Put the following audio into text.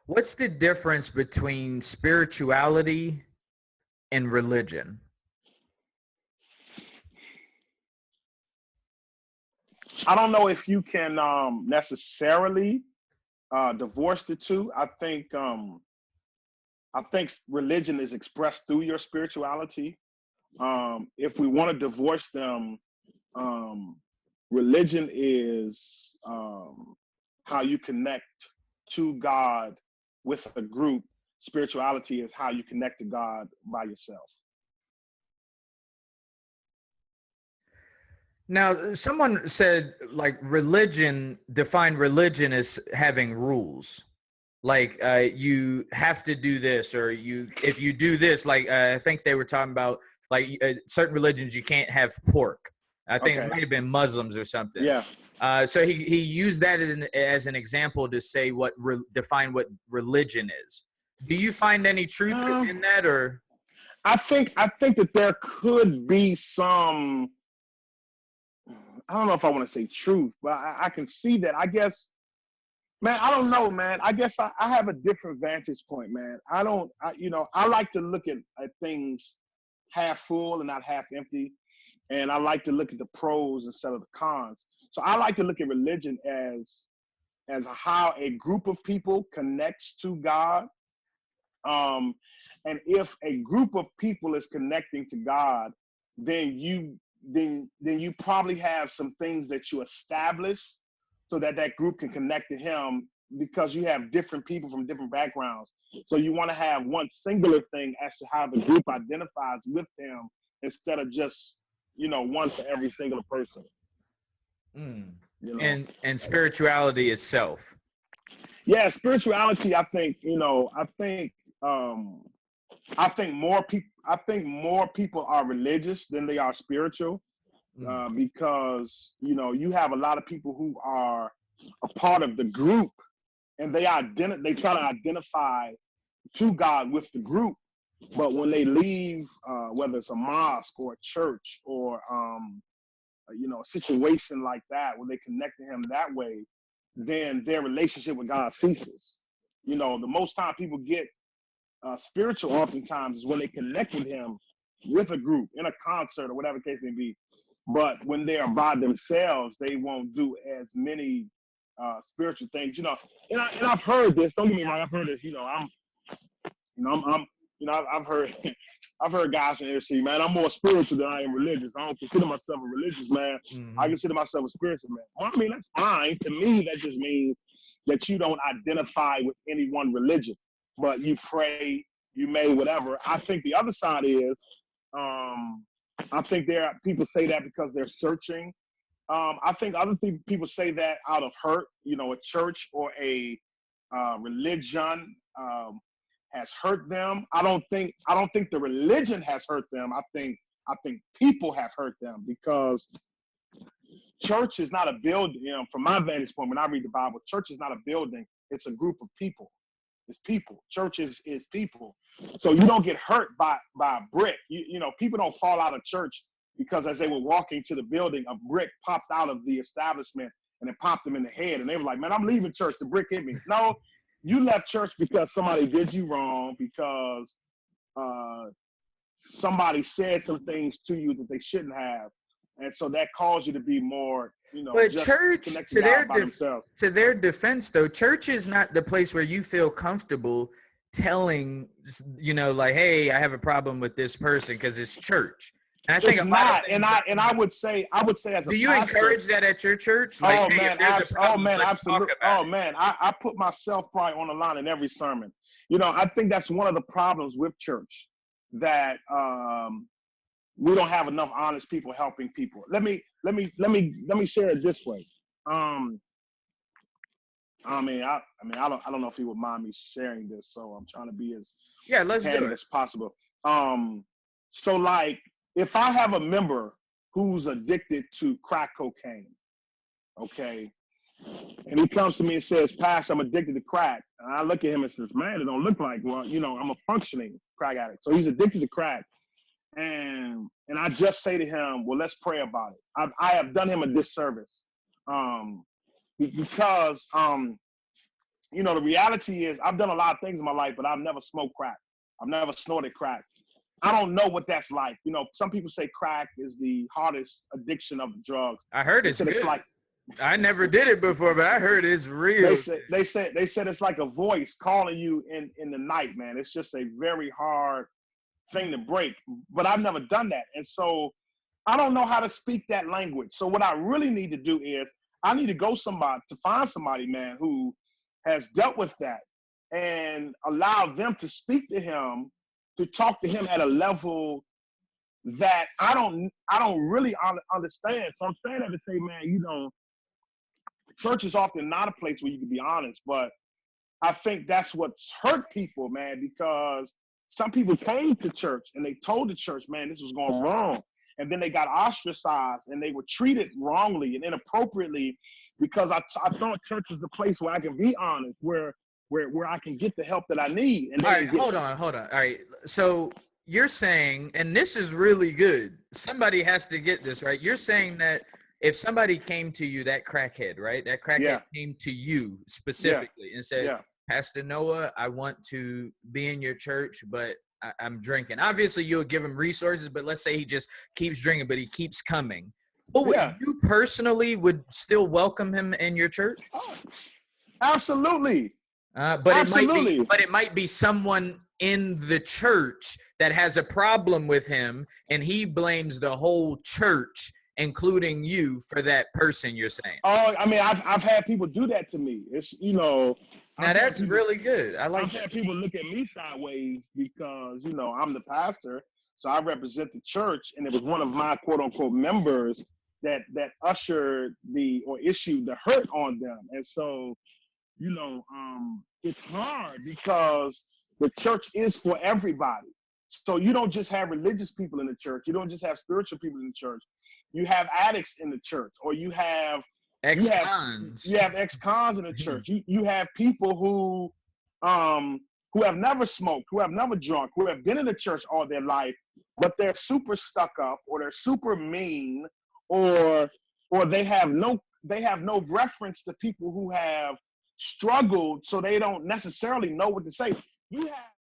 What's the difference between spirituality and religion? I don't know if you can necessarily divorce the two. I think religion is expressed through your spirituality. If we want to divorce them, um, religion is how you connect to God with a group. Spirituality is how you connect to God by yourself. Now, someone said like religion, define religion as having rules. Like you have to do this, or if you do this, like I think they were talking about like certain religions you can't have pork. I think it Okay. might have been Muslims or something. Yeah. So he used that as an example to say define what religion is. Do you find any truth in that, or? I think that there could be some. I don't know if I want to say truth, but I can see that. I guess, man, I don't know, man. I guess I have a different vantage point, man. I like to look at things half full and not half empty. And I like to look at the pros instead of the cons. So I like to look at religion as how a group of people connects to God. Um, and if a group of people is connecting to God, then you probably have some things that you establish so that that group can connect to Him, because you have different people from different backgrounds. So you want to have one singular thing as to how the group identifies with Him, instead of just one for every single person. Mm. You know. And spirituality is self. Yeah, spirituality. I think more people. I think more people are religious than they are spiritual, because you have a lot of people who are a part of the group, and they try to identify to God with the group, but when they leave, whether it's a mosque or a church or a situation like that where they connect to Him that way, then their relationship with God ceases. The most time people get spiritual oftentimes is when they connect with Him with a group in a concert or whatever the case may be. But when they are by themselves, they won't do as many spiritual things. And I've heard this. Don't get me wrong. I've heard this. I've heard I've heard guys in here say, man, I'm more spiritual than I am religious. I don't consider myself a religious man. Mm-hmm. I consider myself a spiritual man. Well, I mean, that's fine. To me, that just means that you don't identify with any one religion, but you pray, you may, whatever. I think the other side is, I think there are people say that because they're searching. I think other people say that out of hurt. A church or a religion has hurt them. I don't think the religion has hurt them. I think people have hurt them, because church is not a building. From my vantage point, when I read the Bible, church is not a building. It's a group of people. It's people. Church is people. So you don't get hurt by a brick. People don't fall out of church because as they were walking to the building, a brick popped out of the establishment and it popped them in the head. And they were like, man, I'm leaving church. The brick hit me. No, you left church because somebody did you wrong, because somebody said some things to you that they shouldn't have. And so that caused you to be more, But just church, connected to God by themselves. to their defense, though, church is not the place where you feel comfortable telling, like, hey, I have a problem with this person, because it's church. And I think it's not, and I would say as a pastor. Do you encourage that at your church? Like, Oh hey, man, absolutely. Oh man, I put myself probably on the line in every sermon. I think that's one of the problems with church, that we don't have enough honest people helping people. Let me share it this way. I don't know if he would mind me sharing this, so I'm trying to be as let's do it as possible. So like, if I have a member who's addicted to crack cocaine, okay, and he comes to me and says, Pastor, I'm addicted to crack. And I look at him and says, man, it don't look like, well, I'm a functioning crack addict. So he's addicted to crack. And I just say to him, well, let's pray about it. I have done him a disservice, because the reality is I've done a lot of things in my life, but I've never smoked crack. I've never snorted crack. I don't know what that's like. Some people say crack is the hardest addiction of the drugs. I heard it's good. It's like, I never did it before, but I heard it's real. They said it's like a voice calling you in the night, man. It's just a very hard thing to break. But I've never done that. And so I don't know how to speak that language. So what I really need to do is I need to find somebody, man, who has dealt with that and allow them to speak to him, to talk to him at a level that I don't really understand. So I'm saying that to say, man, church is often not a place where you can be honest, but I think that's what's hurt people, man, because some people came to church and they told the church, man, this was going wrong. And then they got ostracized and they were treated wrongly and inappropriately because I thought church was the place where I can be honest, where I can get the help that I need. And all right, hold on. All right. So you're saying, and this is really good, somebody has to get this, right? You're saying that if somebody came to you, that crackhead, right? That crackhead came to you specifically and said, Pastor Noah, I want to be in your church, but I'm drinking. Obviously, you'll give him resources, but let's say he just keeps drinking, but he keeps coming. You personally would still welcome him in your church? Oh, absolutely. But it might be someone in the church that has a problem with him, and he blames the whole church, including you, for that person. You're saying? Oh, I mean, I've had people do that to me. It's Now that's really good. I've had people look at me sideways because I'm the pastor, so I represent the church, and it was one of my quote unquote members that ushered or issued the hurt on them, and so it's hard because the church is for everybody. So you don't just have religious people in the church. You don't just have spiritual people in the church. You have addicts in the church, or you have ex-cons. You have ex-cons in the church. You have people who have never smoked, who have never drunk, who have been in the church all their life, but they're super stuck up, or they're super mean, or they have no reference to people who have struggled, so they don't necessarily know what to say. You have